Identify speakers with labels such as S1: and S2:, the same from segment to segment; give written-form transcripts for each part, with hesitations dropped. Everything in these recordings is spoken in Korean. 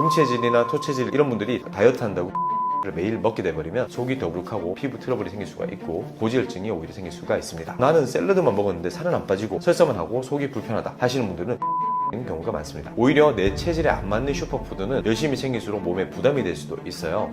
S1: 금체질이나 토체질 이런 분들이 다이어트 한다고 매일 먹게 돼버리면 속이 더부룩하고 피부 트러블이 생길 수가 있고 고지혈증이 오히려 생길 수가 있습니다. 나는 샐러드만 먹었는데 살은 안 빠지고 설사만 하고 속이 불편하다 하시는 분들은 경우가 많습니다. 오히려 내 체질에 안 맞는 슈퍼푸드는 열심히 챙길수록 몸에 부담이 될 수도 있어요.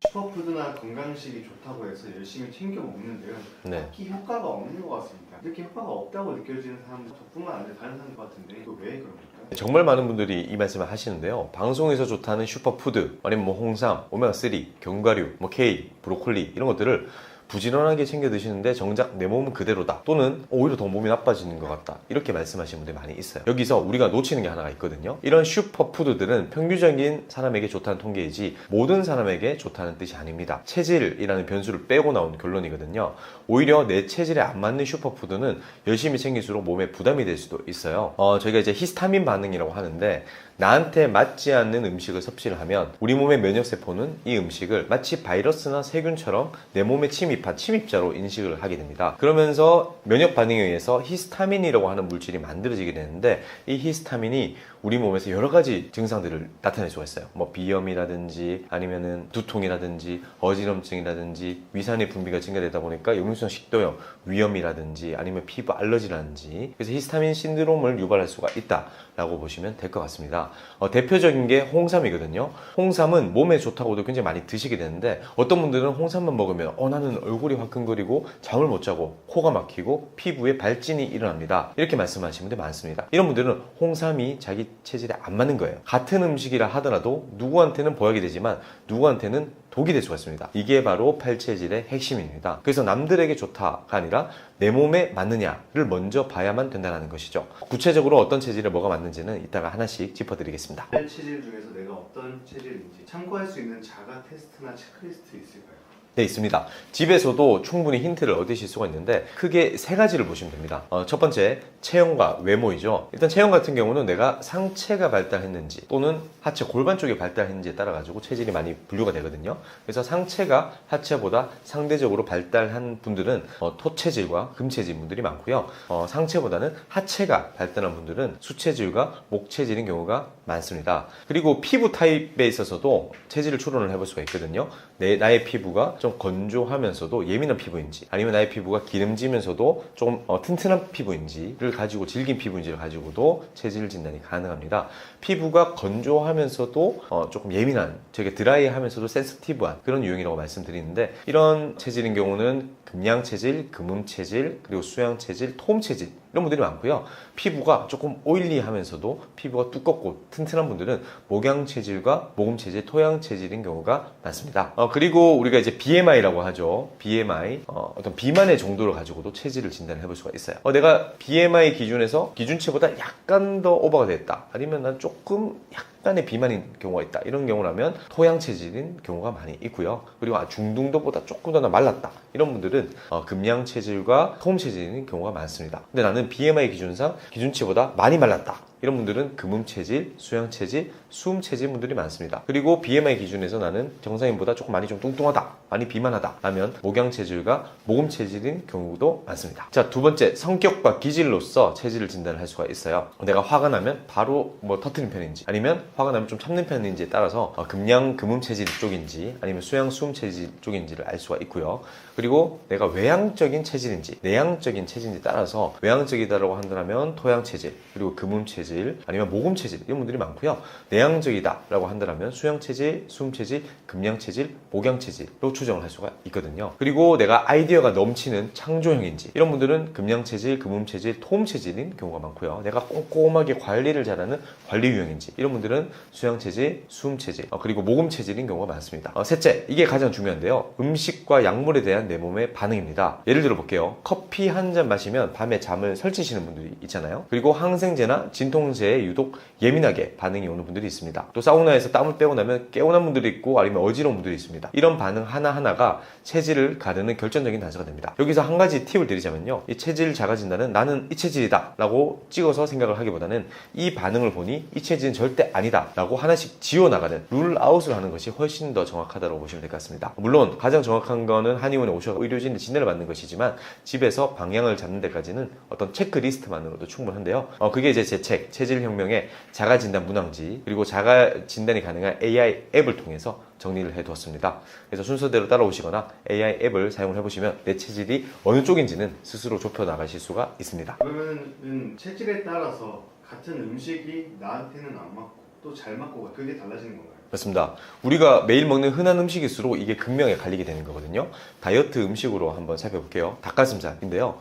S2: 슈퍼푸드나 건강식이 좋다고 해서 열심히 챙겨 먹는데요.
S1: 네.
S2: 딱히 효과가 없는 것 같습니다. 이렇게 효과가 없다고 느껴지는 사람도 저뿐만 아니라 다른 사람들 같은데 또 왜 그럽니까?
S1: 정말 많은 분들이 이 말씀을 하시는데요. 방송에서 좋다는 슈퍼푸드, 아니면 뭐 홍삼, 오메가3, 견과류, 뭐 K, 브로콜리 이런 것들을 부지런하게 챙겨 드시는데 정작 내 몸은 그대로다, 또는 오히려 더 몸이 나빠지는 것 같다, 이렇게 말씀하시는 분들이 많이 있어요. 여기서 우리가 놓치는 게 하나가 있거든요. 이런 슈퍼푸드들은 평균적인 사람에게 좋다는 통계이지 모든 사람에게 좋다는 뜻이 아닙니다. 체질이라는 변수를 빼고 나온 결론이거든요. 오히려 내 체질에 안 맞는 슈퍼푸드는 열심히 챙길수록 몸에 부담이 될 수도 있어요. 저희가 이제 히스타민 반응이라고 하는데, 나한테 맞지 않는 음식을 섭취를 하면 우리 몸의 면역세포는 이 음식을 마치 바이러스나 세균처럼 내 몸에 침입한 침입자로 인식을 하게 됩니다. 그러면서 면역 반응에 의해서 히스타민이라고 하는 물질이 만들어지게 되는데, 이 히스타민이 우리 몸에서 여러 가지 증상들을 나타낼 수가 있어요. 뭐 비염이라든지 아니면은 두통이라든지 어지럼증이라든지 위산의 분비가 증가되다 보니까 역류성 식도염, 위염이라든지 아니면 피부 알러지라든지, 그래서 히스타민 신드롬을 유발할 수가 있다라고 보시면 될 것 같습니다. 대표적인 게 홍삼이거든요. 홍삼은 몸에 좋다고도 굉장히 많이 드시게 되는데, 어떤 분들은 홍삼만 먹으면 나는 얼굴이 화끈거리고 잠을 못 자고 코가 막히고 피부에 발진이 일어납니다, 이렇게 말씀하시는 분들이 많습니다. 이런 분들은 홍삼이 자기 체질에 안 맞는 거예요. 같은 음식이라 하더라도 누구한테는 보약이 되지만 누구한테는 독이 될 수가 있습니다. 이게 바로 팔체질의 핵심입니다. 그래서 남들에게 좋다가 아니라 내 몸에 맞느냐를 먼저 봐야만 된다는 것이죠. 구체적으로 어떤 체질에 뭐가 맞는지는 이따가 하나씩 짚어드리겠습니다.
S2: 체질 중에서 내가 어떤 체질인지 참고할 수 있는 자가 테스트나 체크리스트 있을까요?
S1: 네, 있습니다. 집에서도 충분히 힌트를 얻으실 수가 있는데 크게 세 가지를 보시면 됩니다. 첫 번째, 체형과 외모이죠. 일단 체형 같은 경우는 내가 상체가 발달했는지 또는 하체 골반 쪽이 발달했는지에 따라 가지고 체질이 많이 분류가 되거든요. 그래서 상체가 하체보다 상대적으로 발달한 분들은 토체질과 금체질 분들이 많고요. 상체보다는 하체가 발달한 분들은 수체질과 목체질인 경우가 많습니다. 그리고 피부 타입에 있어서도 체질을 추론을 해볼 수가 있거든요. 나의 피부가 좀 건조하면서도 예민한 피부인지, 아니면 나의 피부가 기름지면서도 좀 튼튼한 피부인지를 가지고, 질긴 피부인지를 가지고도 체질 진단이 가능합니다. 피부가 건조하면서도 조금 예민한, 되게 드라이하면서도 센시티브한 그런 유형이라고 말씀드리는데, 이런 체질인 경우는 금양체질, 금음체질, 그리고 수양체질, 토음체질 이런 분들이 많고요. 피부가 조금 오일리하면서도 피부가 두껍고 튼튼한 분들은 목양체질과 모금체질, 토양체질인 경우가 많습니다. 그리고 우리가 이제 BMI라고 하죠. BMI, 어떤 비만의 정도를 가지고도 체질을 진단해 볼 수가 있어요. 내가 BMI 기준에서 기준치보다 약간 더 오버가 됐다, 아니면 난 조금 약간의 비만인 경우가 있다, 이런 경우라면 토양체질인 경우가 많이 있고요. 그리고 중등도보다 조금 더 말랐다, 이런 분들은 금양체질과 토음체질인 경우가 많습니다. 근데 나는 BMI 기준상 기준치보다 많이 말랐다, 이런 분들은 금음체질, 수양체질, 수음체질 분들이 많습니다. 그리고 BMI 기준에서 나는 정상인보다 조금 많이 좀 뚱뚱하다, 많이 비만하다 하면 목양체질과 모금체질인 경우도 많습니다. 자, 두 번째, 성격과 기질로서 체질을 진단을 할 수가 있어요. 내가 화가 나면 바로 터트리는 편인지, 아니면 화가 나면 좀 참는 편인지에 따라서 금양, 금음체질 쪽인지 아니면 수양, 수음체질 쪽인지를 알 수가 있고요. 그리고 내가 외향적인 체질인지 내향적인 체질인지에 따라서, 외향적이다라고 한다면 토양체질, 그리고 금음체질 아니면 모금체질 이런 분들이 많고요. 내향적이다라고 한다면 수양체질, 수음체질, 금양체질, 목양체질로 추정을 할 수가 있거든요. 그리고 내가 아이디어가 넘치는 창조형인지, 이런 분들은 금양체질, 금음체질, 토음체질인 경우가 많고요. 내가 꼼꼼하게 관리를 잘하는 관리 유형인지, 이런 분들은 수양체질, 수음체질, 그리고 모금체질인 경우가 많습니다. 셋째, 이게 가장 중요한데요. 음식과 약물에 대한 내 몸의 반응입니다. 예를 들어 볼게요. 커피 한 잔 마시면 밤에 잠을 설치시는 분들이 있잖아요. 그리고 항생제나 진통제에 유독 예민하게 반응이 오는 분들이 있습니다. 또 사우나에서 땀을 빼고 나면 개운한 분들이 있고 아니면 어지러운 분들이 있습니다. 이런 반응 하나하나가 체질을 가르는 결정적인 단서가 됩니다. 여기서 한 가지 팁을 드리자면요, 이 체질 자가 진단은 나는 이 체질이다 라고 찍어서 생각을 하기보다는 이 반응을 보니 이 체질은 절대 아니다 라고 하나씩 지워나가는 룰아웃을 하는 것이 훨씬 더 정확하다고 보시면 될 것 같습니다. 물론 가장 정확한 거는 한의원에 오셔서 의료진의 진단을 받는 것이지만, 집에서 방향을 잡는 데까지는 어떤 체크리스트만으로도 충분한데요. 그게 이제 제 책 뇌 체질혁명의 자가진단 문항지 그리고 자가진단이 가능한 AI 앱을 통해서 정리를 해두었습니다. 그래서 순서대로 따라오시거나 AI 앱을 사용을 해보시면 내 체질이 어느 쪽인지는 스스로 좁혀 나가실 수가 있습니다.
S2: 그러면은 체질에 따라서 같은 음식이 나한테는 안 맞고 또 잘 맞고 그게 달라지는 건가요?
S1: 그렇습니다. 우리가 매일 먹는 흔한 음식일수록 이게 극명히 갈리게 되는 거거든요. 다이어트 음식으로 한번 살펴볼게요. 닭가슴살인데요.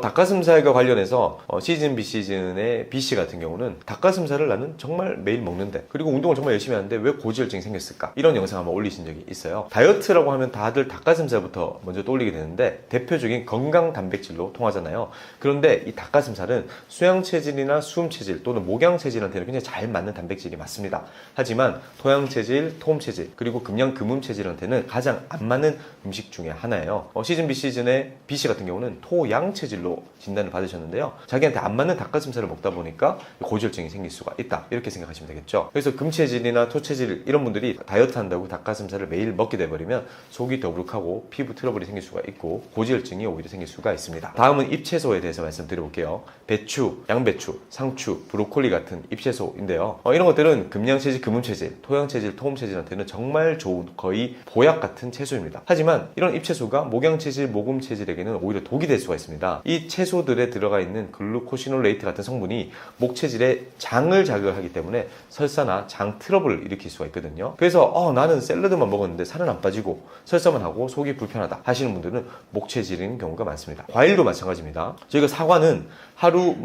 S1: 닭가슴살과 관련해서 시즌 비시즌의 B씨 같은 경우는 닭가슴살을 나는 정말 매일 먹는데 그리고 운동을 정말 열심히 하는데 왜 고지혈증이 생겼을까? 이런 영상 한번 올리신 적이 있어요. 다이어트라고 하면 다들 닭가슴살부터 먼저 떠올리게 되는데 대표적인 건강 단백질로 통하잖아요. 그런데 이 닭가슴살은 수양 체질이나 수음 체질 또는 목양 체질한테는 굉장히 잘 맞는 단백질이 맞습니다. 하지만 토양 체질, 토음 체질 그리고 금양 금음 체질한테는 가장 안 맞는 음식 중에 하나예요. 시즌 비시즌의 B씨 같은 경우는 토양 체질로 진단을 받으셨는데요. 자기한테 안 맞는 닭가슴살을 먹다 보니까 고지혈증이 생길 수가 있다. 이렇게 생각하시면 되겠죠. 그래서 금체질이나 토체질 이런 분들이 다이어트 한다고 닭가슴살을 매일 먹게 돼버리면 속이 더부룩하고 피부 트러블이 생길 수가 있고 고지혈증이 오히려 생길 수가 있습니다. 다음은 잎채소에 대해서 말씀드려볼게요. 배추, 양배추, 상추, 브로콜리 같은 잎채소인데요. 이런 것들은 금양체질, 금음체질, 토양체질, 토음체질한테는 정말 좋은 거의 보약 같은 채소입니다. 하지만 이런 잎채소가 목양체질, 모금체질에게는 오히려 독이 될 수가 있습니다. 이 채소들에 들어가 있는 글루코시놀레이트 같은 성분이 목체질의 장을 자극을 하기 때문에 설사나 장 트러블을 일으킬 수가 있거든요. 그래서 나는 샐러드만 먹었는데 살은 안 빠지고 설사만 하고 속이 불편하다 하시는 분들은 목체질인 경우가 많습니다. 과일도 마찬가지입니다. 저희가 사과는 하루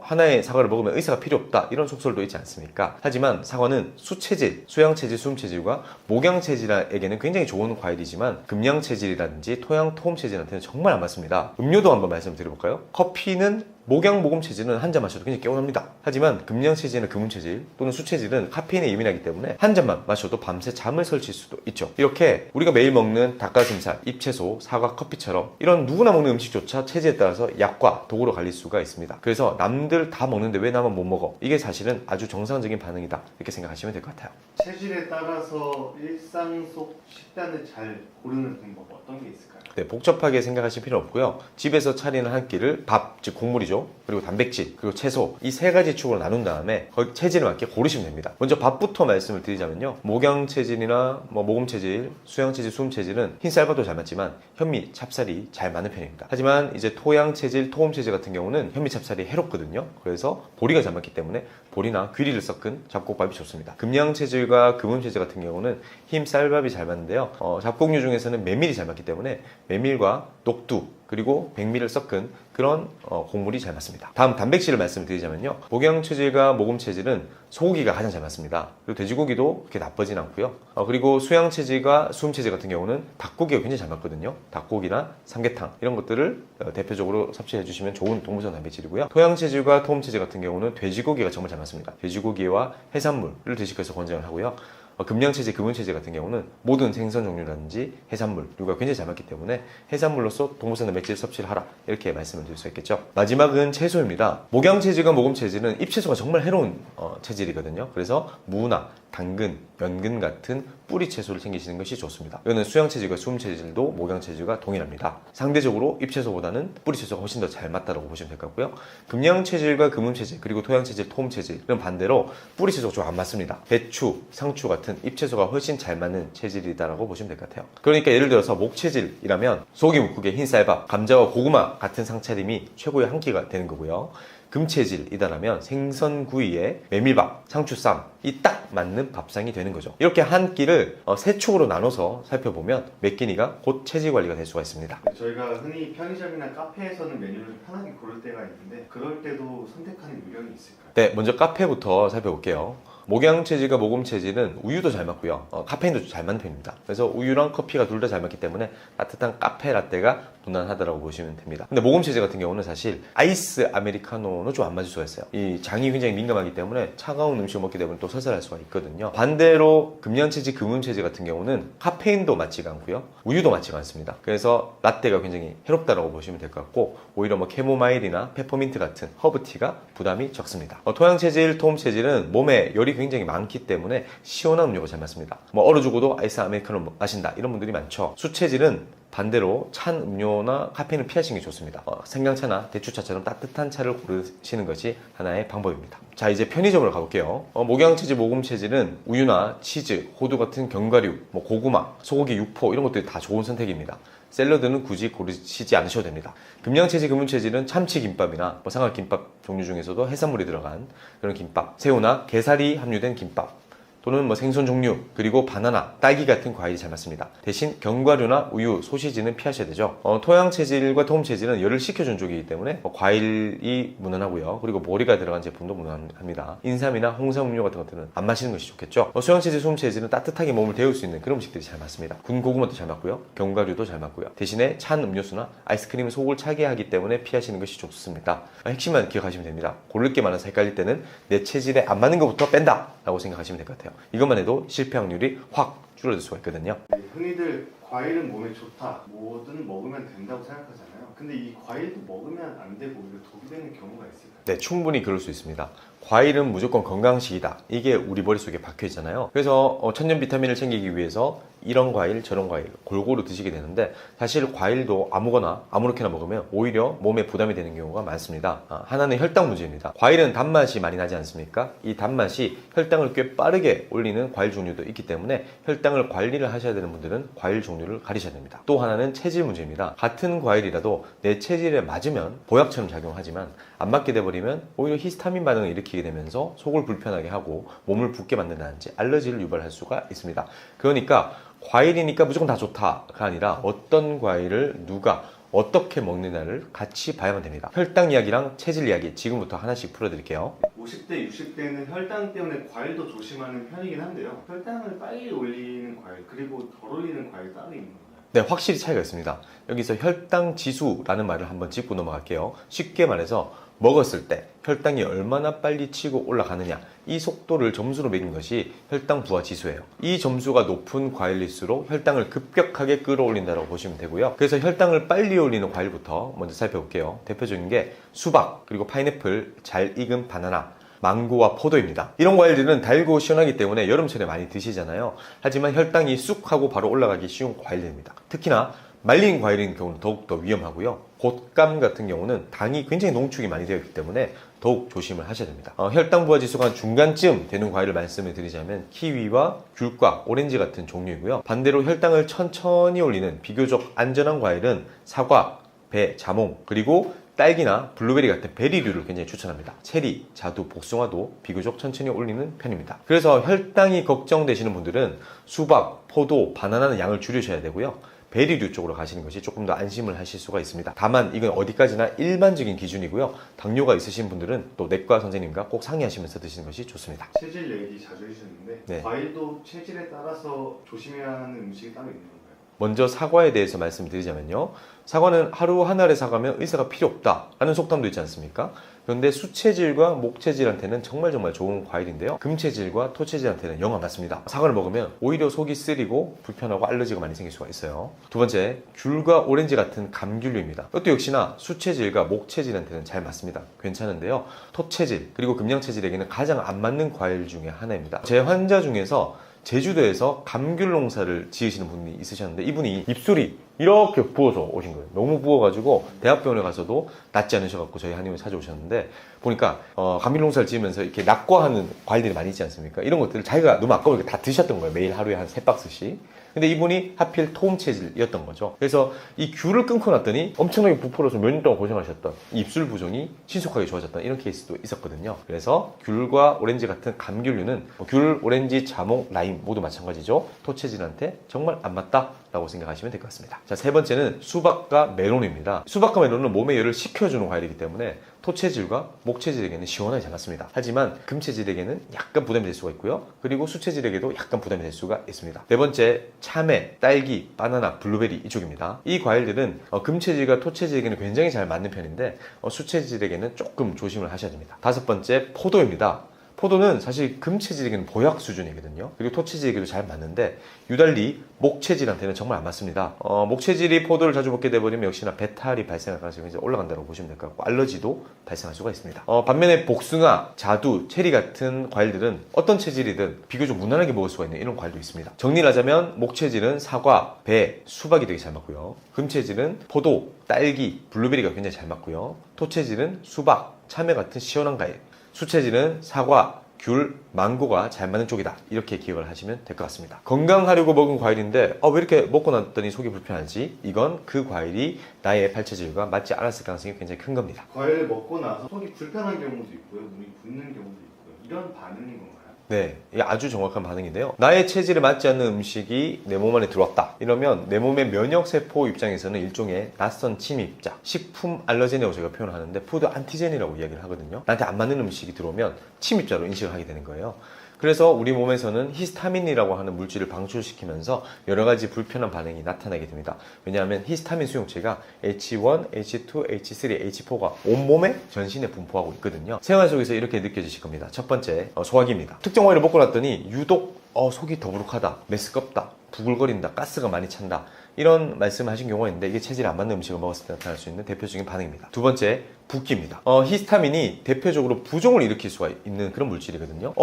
S1: 하나의 사과를 먹으면 의사가 필요 없다 이런 속설도 있지 않습니까? 하지만 사과는 수체질, 수양체질, 수음체질과 목양체질에게는 굉장히 좋은 과일이지만 금양체질이라든지 토양, 토음체질한테는 정말 안 맞습니다. 음료도 한번 말씀드려볼까요? 커피는 목양, 모금 체질은 한 잔 마셔도 굉장히 개운합니다. 하지만 금양 체질이나 금음 체질 또는 수 체질은 카페인에 예민하기 때문에 한 잔만 마셔도 밤새 잠을 설칠 수도 있죠. 이렇게 우리가 매일 먹는 닭가슴살, 잎채소, 사과, 커피처럼 이런 누구나 먹는 음식조차 체질에 따라서 약과 독으로 갈릴 수가 있습니다. 그래서 남들 다 먹는데 왜 나만 못 먹어? 이게 사실은 아주 정상적인 반응이다. 이렇게 생각하시면 될 것 같아요.
S2: 체질에 따라서 일상 속 식단을 잘 고르는 방법 어떤 게 있을까요?
S1: 네, 복잡하게 생각하실 필요 없고요. 집에서 차리는 한 끼를 밥, 즉 곡물이죠. 그리고 단백질, 그리고 채소 이 세 가지 축으로 나눈 다음에 거기 체질에 맞게 고르시면 됩니다. 먼저 밥부터 말씀을 드리자면요. 목양 체질이나 모금 체질, 수양 체질, 수음 체질은 흰 쌀밥도 잘 맞지만 현미, 찹쌀이 잘 맞는 편입니다. 하지만 이제 토양 체질, 토음 체질 같은 경우는 현미, 찹쌀이 해롭거든요. 그래서 보리가 잘 맞기 때문에 보리나 귀리를 섞은 잡곡밥이 좋습니다. 금양 체질과 금음 체질 같은 경우는 흰 쌀밥이 잘 맞는데요. 잡곡류 중에서는 메밀이 잘 맞기 때문에 메밀과 녹두 그리고 백미를 섞은 그런 곡물이 잘 맞습니다. 다음 단백질을 말씀드리자면요. 목양 체질과 모금 체질은 소고기가 가장 잘 맞습니다. 그리고 돼지고기도 그렇게 나쁘진 않고요. 그리고 수양 체질과 수음 체질 같은 경우는 닭고기가 굉장히 잘 맞거든요. 닭고기나 삼계탕 이런 것들을 대표적으로 섭취해 주시면 좋은 동물성 단백질이고요. 토양 체질과 토음 체질 같은 경우는 돼지고기가 정말 잘 맞습니다. 돼지고기와 해산물을 드시면서 권장을 하고요. 금양체질, 금은체질 같은 경우는 모든 생선 종류라든지 해산물류가 굉장히 잘 맞기 때문에 해산물로서 동물성 단백질 섭취를 하라 이렇게 말씀을 드릴 수 있겠죠. 마지막은 채소입니다. 목양체질과 모금체질은 잎채소가 정말 해로운 체질이거든요. 그래서 무나 당근, 연근 같은 뿌리 채소를 챙기시는 것이 좋습니다. 이거는 수양체질과 수음체질도 목양체질과 동일합니다. 상대적으로 잎채소보다는 뿌리 채소가 훨씬 더 잘 맞다고 보시면 될 것 같고요. 금양체질과 금음체질 그리고 토양체질, 토음체질은 반대로 뿌리 채소가 좀 안 맞습니다. 배추, 상추 같은 잎채소가 훨씬 잘 맞는 체질이다라고 보시면 될 것 같아요. 그러니까 예를 들어서 목체질이라면 소고기 묵국에 흰쌀밥, 감자와 고구마 같은 상차림이 최고의 한 끼가 되는 거고요. 금체질이다라면 생선구이에 메밀밥, 상추쌈 이 딱 맞는 밥상이 되는 거죠. 이렇게 한 끼를 세 축으로 나눠서 살펴보면 몇 끼니가 곧 체질 관리가 될 수가 있습니다.
S2: 저희가 흔히 편의점이나 카페에서는 메뉴를 편하게 고를 때가 있는데 그럴 때도 선택하는 요령이 있을까요?
S1: 네, 먼저 카페부터 살펴볼게요. 목양체질과 모금체질은 우유도 잘 맞고요. 카페인도 잘 맞는 편입니다. 그래서 우유랑 커피가 둘 다 잘 맞기 때문에 따뜻한 카페 라떼가 무난하다라고 보시면 됩니다. 근데 모금체질 같은 경우는 사실 아이스 아메리카노는 좀 안 맞을 수가 있어요. 이 장이 굉장히 민감하기 때문에 차가운 음식을 먹게 되면 또 설사할 수가 있거든요. 반대로 금양체질, 금음체질 같은 경우는 카페인도 맞지가 않고요. 우유도 맞지가 않습니다. 그래서 라떼가 굉장히 해롭다라고 보시면 될 것 같고 오히려 캐모마일이나 페퍼민트 같은 허브티가 부담이 적습니다. 토양체질, 토음체질은 몸에 열이 굉장히 많기 때문에 시원한 음료가 잘 맞습니다. 얼어 죽어도 아이스 아메리카노 마신다 이런 분들이 많죠. 수체질은 반대로 찬 음료나 카페인을 피하시는 게 좋습니다. 생강차나 대추차처럼 따뜻한 차를 고르시는 것이 하나의 방법입니다. 자, 이제 편의점으로 가볼게요. 목양체질, 모금체질은 우유나 치즈, 호두 같은 견과류, 고구마, 소고기, 육포 이런 것들이 다 좋은 선택입니다. 샐러드는 굳이 고르시지 않으셔도 됩니다. 금양체질, 금운체질은 참치김밥이나 삼각김밥 종류 중에서도 해산물이 들어간 그런 김밥, 새우나 게살이 함유된 김밥, 또는 생선 종류, 그리고 바나나, 딸기 같은 과일이 잘 맞습니다. 대신 견과류나 우유, 소시지는 피하셔야 되죠. 토양 체질과 토음 체질은 열을 식혀준 쪽이기 때문에 과일이 무난하고요. 그리고 머리가 들어간 제품도 무난합니다. 인삼이나 홍삼 음료 같은 것들은 안 마시는 것이 좋겠죠. 수양 체질, 수음 체질은 따뜻하게 몸을 데울 수 있는 그런 음식들이 잘 맞습니다. 군 고구마도 잘 맞고요. 견과류도 잘 맞고요. 대신에 찬 음료수나 아이스크림은 속을 차게 하기 때문에 피하시는 것이 좋습니다. 핵심만 기억하시면 됩니다. 고를 게 많아서 헷갈릴 때는 내 체질에 안 맞는 것부터 뺀다 라고 생각하시면 될 것 같아요. 이것만 해도 실패 확률이 확 줄어들 수가 있거든요.
S2: 흔히들 과일은 몸에 좋다, 뭐든 먹으면 된다고 생각하잖아요. 근데 이 과일도 먹으면 안 되고 오히려 독이 되는 경우가 있을까요?
S1: 네, 충분히 그럴 수 있습니다. 과일은 무조건 건강식이다. 이게 우리 머릿속에 박혀 있잖아요. 그래서 천연 비타민을 챙기기 위해서 이런 과일, 저런 과일 골고루 드시게 되는데 사실 과일도 아무렇게나 먹으면 오히려 몸에 부담이 되는 경우가 많습니다. 하나는 혈당 문제입니다. 과일은 단맛이 많이 나지 않습니까? 이 단맛이 혈당을 꽤 빠르게 올리는 과일 종류도 있기 때문에 혈당을 관리를 하셔야 되는 분들은 과일 종류를 가리셔야 됩니다. 또 하나는 체질 문제입니다. 같은 과일이라도 내 체질에 맞으면 보약처럼 작용하지만 안 맞게 돼버리면 오히려 히스타민 반응을 일으키게 되면서 속을 불편하게 하고 몸을 붓게 만든다든지 알러지를 유발할 수가 있습니다. 그러니까 과일이니까 무조건 다 좋다가 아니라 어떤 과일을 누가 어떻게 먹느냐를 같이 봐야만 됩니다. 혈당 이야기랑 체질 이야기 지금부터 하나씩 풀어드릴게요.
S2: 50대, 60대는 혈당 때문에 과일도 조심하는 편이긴 한데요. 혈당을 빨리 올리는 과일, 그리고 덜 올리는 과일 따로 있는 건가요?
S1: 네, 확실히 차이가 있습니다. 여기서 혈당 지수라는 말을 한번 짚고 넘어갈게요. 쉽게 말해서 먹었을 때 혈당이 얼마나 빨리 치고 올라가느냐, 이 속도를 점수로 매긴 것이 혈당 부하 지수예요. 이 점수가 높은 과일일수록 혈당을 급격하게 끌어올린다고 보시면 되고요. 그래서 혈당을 빨리 올리는 과일부터 먼저 살펴볼게요. 대표적인 게 수박, 그리고 파인애플, 잘 익은 바나나, 망고와 포도입니다. 이런 과일들은 달고 시원하기 때문에 여름철에 많이 드시잖아요. 하지만 혈당이 쑥 하고 바로 올라가기 쉬운 과일들입니다. 특히나 말린 과일인 경우는 더욱더 위험하고요. 곶감 같은 경우는 당이 굉장히 농축이 많이 되어 있기 때문에 더욱 조심을 하셔야 됩니다. 혈당 부하 지수가 한 중간쯤 되는 과일을 말씀을 드리자면 키위와 귤과 오렌지 같은 종류이고요. 반대로 혈당을 천천히 올리는 비교적 안전한 과일은 사과, 배, 자몽, 그리고 딸기나 블루베리 같은 베리류를 굉장히 추천합니다. 체리, 자두, 복숭아도 비교적 천천히 올리는 편입니다. 그래서 혈당이 걱정되시는 분들은 수박, 포도, 바나나는 양을 줄이셔야 되고요. 베리류 쪽으로 가시는 것이 조금 더 안심을 하실 수가 있습니다. 다만 이건 어디까지나 일반적인 기준이고요. 당뇨가 있으신 분들은 또 내과 선생님과 꼭 상의하시면서 드시는 것이 좋습니다.
S2: 체질 얘기 자주 해주셨는데
S1: 네.
S2: 과일도 체질에 따라서 조심해야 하는 음식이 따로 있는 건가요?
S1: 먼저 사과에 대해서 말씀드리자면요. 사과는 하루 한 알의 사과면 의사가 필요 없다라는 속담도 있지 않습니까? 그런데 수체질과 목체질한테는 정말 좋은 과일인데요. 금체질과 토체질한테는 영 안 맞습니다. 사과를 먹으면 오히려 속이 쓰리고 불편하고 알러지가 많이 생길 수가 있어요. 두 번째, 귤과 오렌지 같은 감귤류입니다. 이것도 역시나 수체질과 목체질한테는 잘 맞습니다. 괜찮은데요. 토체질 그리고 금양체질에게는 가장 안 맞는 과일 중에 하나입니다. 제 환자 중에서 제주도에서 감귤 농사를 지으시는 분이 있으셨는데 이분이 입술이 이렇게 부어서 오신 거예요. 너무 부어가지고 대학병원에 가서도 낫지 않으셔갖고 저희 한의원에 찾아오셨는데 보니까 감귤 농사를 지으면서 이렇게 낙과하는 과일들이 많이 있지 않습니까? 이런 것들을 자기가 너무 아까우니까 다 드셨던 거예요. 매일 하루에 한 3박스씩. 근데 이분이 하필 토음 체질이었던 거죠. 그래서 이 귤을 끊고 났더니 엄청나게 부풀어서 몇 년 동안 고생하셨던 입술 부종이 신속하게 좋아졌던 이런 케이스도 있었거든요. 그래서 귤과 오렌지 같은 감귤류는 귤, 오렌지, 자몽, 라임 모두 마찬가지죠. 토체질한테 정말 안 맞다라고 생각하시면 될 것 같습니다. 자, 세 번째는 수박과 메론입니다. 수박과 메론은 몸에 열을 식혀주는 과일이기 때문에 토체질과 목체질에게는 시원하게 잘 맞습니다. 하지만 금체질에게는 약간 부담이 될 수가 있고요. 그리고 수체질에게도 약간 부담이 될 수가 있습니다. 네 번째, 참외, 딸기, 바나나, 블루베리 이쪽입니다. 이 과일들은 금체질과 토체질에게는 굉장히 잘 맞는 편인데 수체질에게는 조금 조심을 하셔야 됩니다. 다섯 번째, 포도입니다. 포도는 사실 금체질에게는 보약 수준이거든요. 그리고 토체질에게도 잘 맞는데 유달리 목체질한테는 정말 안 맞습니다. 목체질이 포도를 자주 먹게 되버리면 역시나 배탈이 발생할 가능성이 이제 올라간다고 보시면 될 것 같고 알러지도 발생할 수가 있습니다. 반면에 복숭아, 자두, 체리 같은 과일들은 어떤 체질이든 비교적 무난하게 먹을 수가 있는 이런 과일도 있습니다. 정리를 하자면 목체질은 사과, 배, 수박이 되게 잘 맞고요. 금체질은 포도, 딸기, 블루베리가 굉장히 잘 맞고요. 토체질은 수박, 참외 같은 시원한 과일, 수체질은 사과, 귤, 망고가 잘 맞는 쪽이다. 이렇게 기억을 하시면 될 것 같습니다. 건강하려고 먹은 과일인데 왜 이렇게 먹고 났더니 속이 불편하지? 이건 그 과일이 나의 팔체질과 맞지 않았을 가능성이 굉장히 큰 겁니다.
S2: 과일을 먹고 나서 속이 불편한 경우도 있고요, 눈이 붓는 경우도 있고요. 이런 반응인 건가요?
S1: 네, 이게 아주 정확한 반응인데요. 나의 체질에 맞지 않는 음식이 내 몸 안에 들어왔다. 이러면 내 몸의 면역세포 입장에서는 일종의 낯선 침입자, 식품 알러젠이라고 제가 표현을 하는데 푸드 안티젠이라고 이야기를 하거든요. 나한테 안 맞는 음식이 들어오면 침입자로 인식을 하게 되는 거예요. 그래서 우리 몸에서는 히스타민이라고 하는 물질을 방출시키면서 여러 가지 불편한 반응이 나타나게 됩니다. 왜냐하면 히스타민 수용체가 H1, H2, H3, H4가 온몸에 전신에 분포하고 있거든요. 생활 속에서 이렇게 느껴지실 겁니다. 첫 번째, 소화기입니다. 특정 과일을 먹고 났더니 유독 속이 더부룩하다, 메스껍다, 부글거린다, 가스가 많이 찬다. 이런 말씀을 하신 경우가 있는데 이게 체질에 안 맞는 음식을 먹었을 때 나타날 수 있는 대표적인 반응입니다. 두 번째, 붓기입니다. 히스타민이 대표적으로 부종을 일으킬 수가 있는 그런 물질이거든요.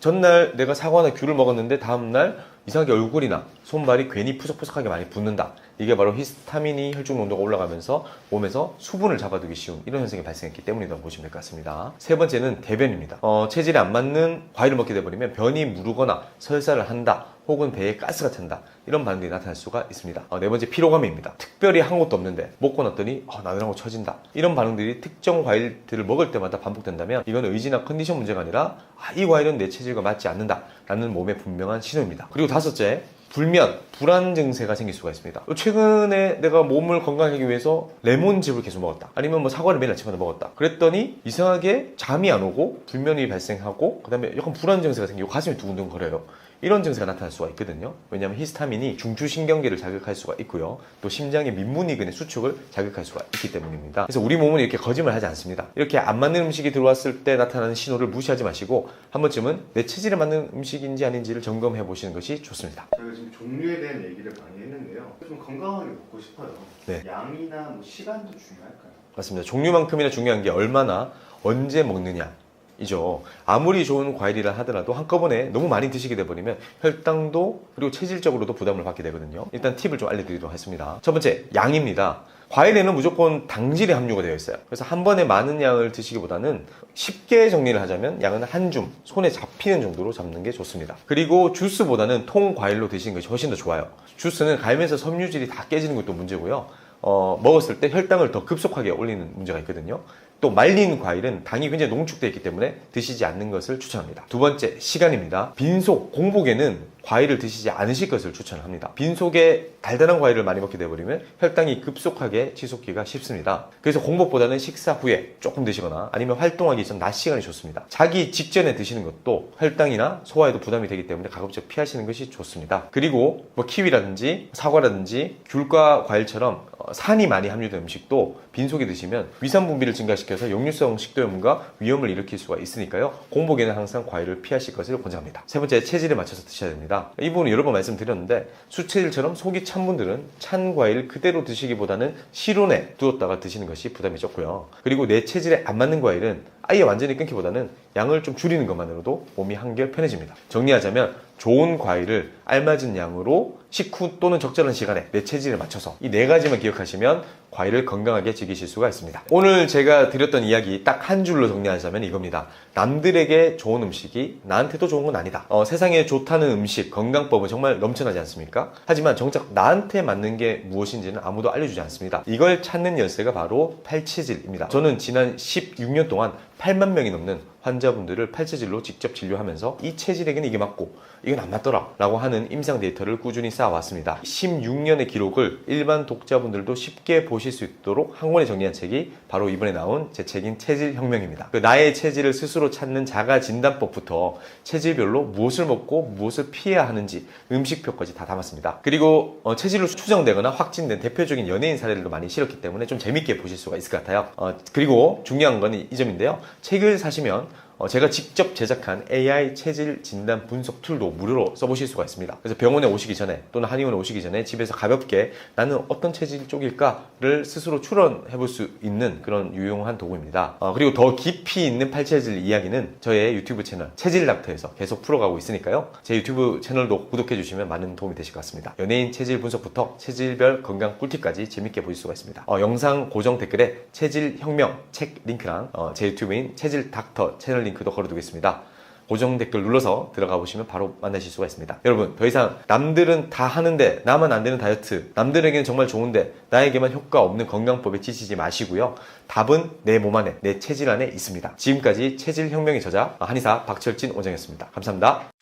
S1: 전날 내가 사과나 귤을 먹었는데 다음날 이상하게 얼굴이나 손발이 괜히 푸석푸석하게 많이 붓는다. 이게 바로 히스타민이 혈중 농도가 올라가면서 몸에서 수분을 잡아두기 쉬운 이런 현상이 발생했기 때문이라고 보시면 될 것 같습니다. 세 번째는 대변입니다. 체질에 안 맞는 과일을 먹게 되버리면 변이 무르거나 설사를 한다. 혹은 배에 가스가 찬다. 이런 반응이 나타날 수가 있습니다. 네 번째, 피로감입니다. 특별히 한 것도 없는데 먹고 났더니 나른하고 처진다. 이런 반응들이 특정 과일들을 먹을 때마다 반복된다면 이건 의지나 컨디션 문제가 아니라 이 과일은 내 체질과 맞지 않는다 라는 몸의 분명한 신호입니다. 그리고 다섯째, 불면, 불안 증세가 생길 수가 있습니다. 최근에 내가 몸을 건강하기 위해서 레몬즙을 계속 먹었다. 아니면 사과를 매일 아침마다 먹었다. 그랬더니 이상하게 잠이 안 오고 불면이 발생하고 그 다음에 약간 불안 증세가 생기고 가슴이 두근두근 거려요. 이런 증세가 나타날 수가 있거든요. 왜냐하면 히스타민이 중추신경계를 자극할 수가 있고요. 또 심장의 민문이근의 수축을 자극할 수가 있기 때문입니다. 그래서 우리 몸은 이렇게 거짓말 하지 않습니다. 이렇게 안 맞는 음식이 들어왔을 때 나타나는 신호를 무시하지 마시고 한 번쯤은 내 체질에 맞는 음식인지 아닌지를 점검해 보시는 것이 좋습니다.
S2: 저희가 지금 종류에 대한 얘기를 많이 했는데요. 좀 건강하게 먹고 싶어요.
S1: 네.
S2: 양이나 시간도 중요할까요?
S1: 맞습니다. 종류만큼이나 중요한 게 얼마나 언제 먹느냐 이죠. 아무리 좋은 과일이라 하더라도 한꺼번에 너무 많이 드시게 돼버리면 혈당도 그리고 체질적으로도 부담을 받게 되거든요. 일단 팁을 좀 알려드리도록 하겠습니다. 첫 번째, 양입니다. 과일에는 무조건 당질이 함유가 되어 있어요. 그래서 한 번에 많은 양을 드시기보다는 쉽게 정리를 하자면 양은 한 줌, 손에 잡히는 정도로 잡는 게 좋습니다. 그리고 주스보다는 통과일로 드시는 것이 훨씬 더 좋아요. 주스는 갈면서 섬유질이 다 깨지는 것도 문제고요. 먹었을 때 혈당을 더 급속하게 올리는 문제가 있거든요. 또 말린 과일은 당이 굉장히 농축되어 있기 때문에 드시지 않는 것을 추천합니다. 두 번째, 시간입니다. 빈속, 공복에는 과일을 드시지 않으실 것을 추천합니다. 빈속에 달달한 과일을 많이 먹게 되어버리면 혈당이 급속하게 치솟기가 쉽습니다. 그래서 공복보다는 식사 후에 조금 드시거나 아니면 활동하기 전 낮 시간이 좋습니다. 자기 직전에 드시는 것도 혈당이나 소화에도 부담이 되기 때문에 가급적 피하시는 것이 좋습니다. 그리고 키위라든지 사과라든지 귤과 과일처럼 산이 많이 함유된 음식도 빈속에 드시면 위산 분비를 증가시켜서 역류성 식도염과 위험을 일으킬 수가 있으니까요. 공복에는 항상 과일을 피하실 것을 권장합니다. 세 번째, 체질에 맞춰서 드셔야 됩니다. 이 부분은 여러 번 말씀드렸는데 수체질처럼 속이 찬 분들은 찬 과일 그대로 드시기보다는 실온에 두었다가 드시는 것이 부담이 적고요. 그리고 내 체질에 안 맞는 과일은 아예 완전히 끊기보다는 양을 좀 줄이는 것만으로도 몸이 한결 편해집니다. 정리하자면 좋은 과일을 알맞은 양으로 식후 또는 적절한 시간에 내 체질에 맞춰서 이 네 가지만 기억하시면 과일을 건강하게 즐기실 수가 있습니다. 오늘 제가 드렸던 이야기 딱 한 줄로 정리하자면 이겁니다. 남들에게 좋은 음식이 나한테도 좋은 건 아니다. 세상에 좋다는 음식, 건강법은 정말 넘쳐나지 않습니까? 하지만 정작 나한테 맞는 게 무엇인지는 아무도 알려주지 않습니다. 이걸 찾는 열쇠가 바로 팔체질입니다. 저는 지난 16년 동안 8만 명이 넘는 환자분들을 팔체질로 직접 진료하면서 이 체질에게는 이게 맞고 이건 안 맞더라 라고 하는 임상 데이터를 꾸준히 쌓아왔습니다. 16년의 기록을 일반 독자분들도 쉽게 보실 수 있도록 한 권에 정리한 책이 바로 이번에 나온 제 책인 체질혁명입니다. 나의 체질을 스스로 찾는 자가진단법부터 체질별로 무엇을 먹고 무엇을 피해야 하는지 음식표까지 다 담았습니다. 그리고 체질로 추정되거나 확진된 대표적인 연예인 사례들도 많이 실었기 때문에 좀 재밌게 보실 수가 있을 것 같아요. 그리고 중요한 건 이 점인데요. 책을 사시면 제가 직접 제작한 AI 체질 진단 분석 툴도 무료로 써보실 수가 있습니다. 그래서 병원에 오시기 전에 또는 한의원에 오시기 전에 집에서 가볍게 나는 어떤 체질 쪽일까를 스스로 추론해볼 수 있는 그런 유용한 도구입니다. 그리고 더 깊이 있는 팔체질 이야기는 저의 유튜브 채널 체질닥터에서 계속 풀어가고 있으니까요. 제 유튜브 채널도 구독해주시면 많은 도움이 되실 것 같습니다. 연예인 체질 분석부터 체질별 건강 꿀팁까지 재밌게 보실 수가 있습니다. 영상 고정 댓글에 체질혁명 책 링크랑 제 유튜브인 체질닥터 채널 링크도 걸어두겠습니다. 고정 댓글 눌러서 들어가 보시면 바로 만나실 수가 있습니다. 여러분, 더 이상 남들은 다 하는데 나만 안 되는 다이어트, 남들에게는 정말 좋은데 나에게만 효과 없는 건강법에 지치지 마시고요. 답은 내 몸 안에, 내 체질 안에 있습니다. 지금까지 체질혁명의 저자 한의사 박철진 원장이었습니다. 감사합니다.